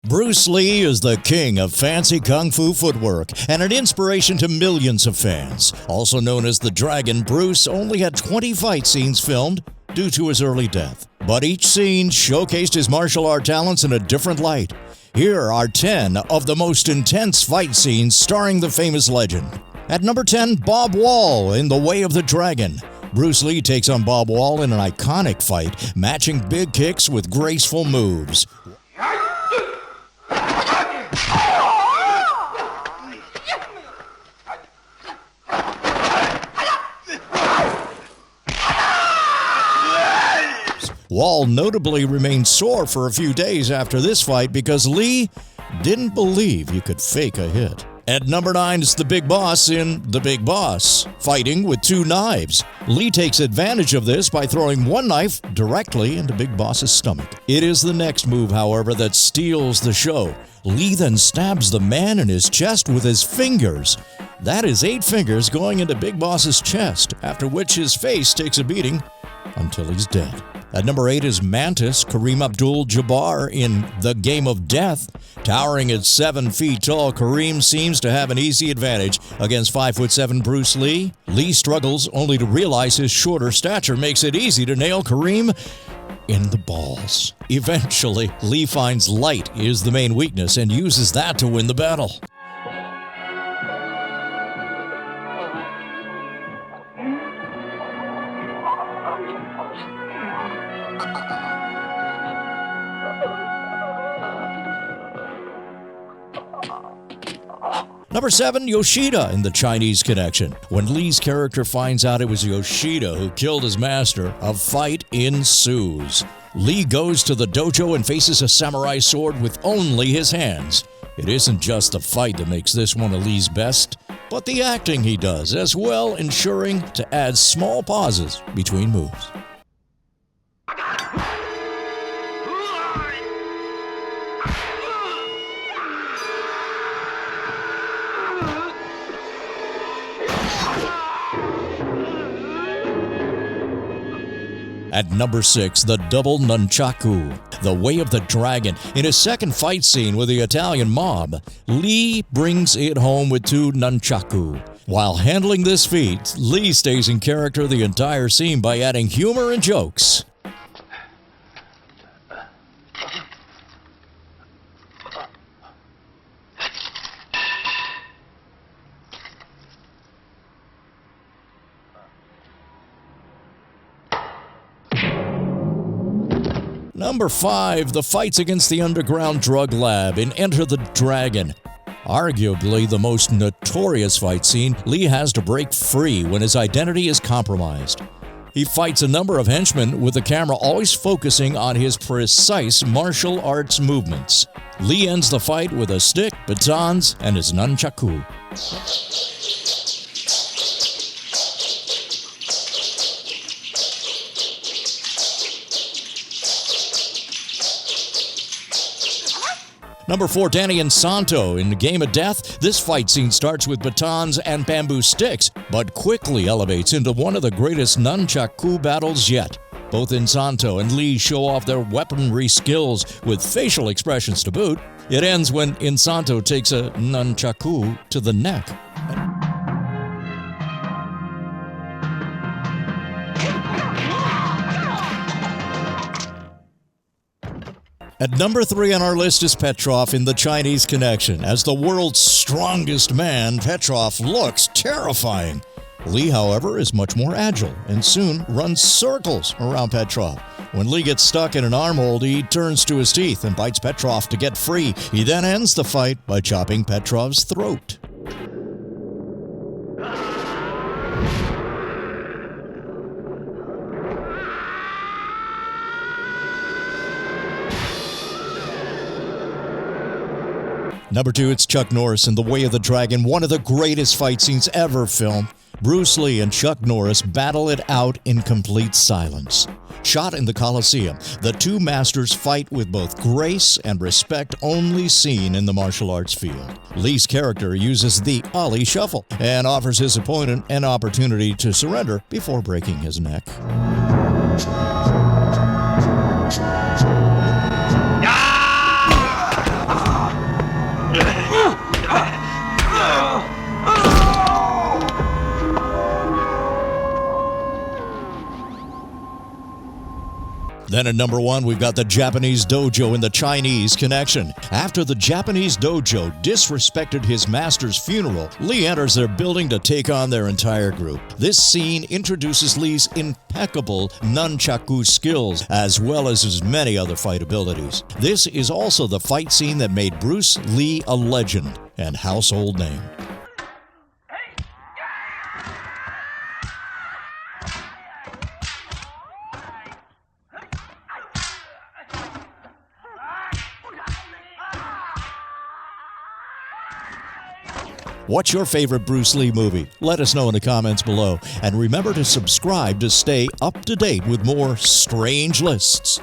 Bruce Lee is the king of fancy kung fu footwork and an inspiration to millions of fans. Also known as the Dragon, Bruce only had 20 fight scenes filmed due to his early death. But each scene showcased his martial art talents in a different light. Here are 10 of the most intense fight scenes starring the famous legend. At number 10, Bob Wall in The Way of the Dragon. Bruce Lee takes on Bob Wall in an iconic fight, matching big kicks with graceful moves. Wall notably remained sore for a few days after this fight because Lee didn't believe you could fake a hit. At number 9 is the Big Boss in The Big Boss, fighting with 2 knives. Lee takes advantage of this by throwing one knife directly into Big Boss's stomach. It is the next move, however, that steals the show. Lee then stabs the man in his chest with his fingers. That is 8 fingers going into Big Boss's chest, after which his face takes a beating until he's dead. At number 8 is Mantis, Kareem Abdul-Jabbar in The Game of Death. Towering at 7 feet tall, Kareem seems to have an easy advantage against 5'7" Bruce Lee. Lee struggles only to realize his shorter stature makes it easy to nail Kareem in the balls. Eventually, Lee finds light is the main weakness and uses that to win the battle. Number 7, Yoshida in The Chinese Connection. When Lee's character finds out it was Yoshida who killed his master, a fight ensues. Lee goes to the dojo and faces a samurai sword with only his hands. It isn't just the fight that makes this one of Lee's best, but the acting he does as well, ensuring to add small pauses between moves. At number 6, the Double Nunchuck, The Way of the Dragon. In his second fight scene with the Italian mob, Lee brings it home with 2 nunchaku. While handling this feat, Lee stays in character the entire scene by adding humor and jokes. Number 5, the fights against the underground drug lab in Enter the Dragon. Arguably the most notorious fight scene, Lee has to break free when his identity is compromised. He fights a number of henchmen with the camera always focusing on his precise martial arts movements. Lee ends the fight with a stick, batons, and his nunchaku. Number 4, Danny and Santo in The Game of Death. This fight scene starts with batons and bamboo sticks, but quickly elevates into one of the greatest nunchaku battles yet. Both Insanto and Lee show off their weaponry skills with facial expressions to boot. It ends when Insanto takes a nunchaku to the neck. At number 3 on our list is Petrov in The Chinese Connection. As the world's strongest man, Petrov looks terrifying. Lee, however, is much more agile and soon runs circles around Petrov. When Lee gets stuck in an armhold, he turns to his teeth and bites Petrov to get free. He then ends the fight by chopping Petrov's throat. Number 2, it's Chuck Norris in The Way of the Dragon, one of the greatest fight scenes ever filmed. Bruce Lee and Chuck Norris battle it out in complete silence. Shot in the Coliseum, the 2 masters fight with both grace and respect only seen in the martial arts field. Lee's character uses the Ali Shuffle and offers his opponent an opportunity to surrender before breaking his neck. Then at number 1, we've got the Japanese dojo and the Chinese connection. After the Japanese dojo disrespected his master's funeral, Lee enters their building to take on their entire group. This scene introduces Lee's impeccable nunchaku skills, as well as his many other fight abilities. This is also the fight scene that made Bruce Lee a legend and household name. What's your favorite Bruce Lee movie? Let us know in the comments below. And remember to subscribe to stay up to date with more strange lists.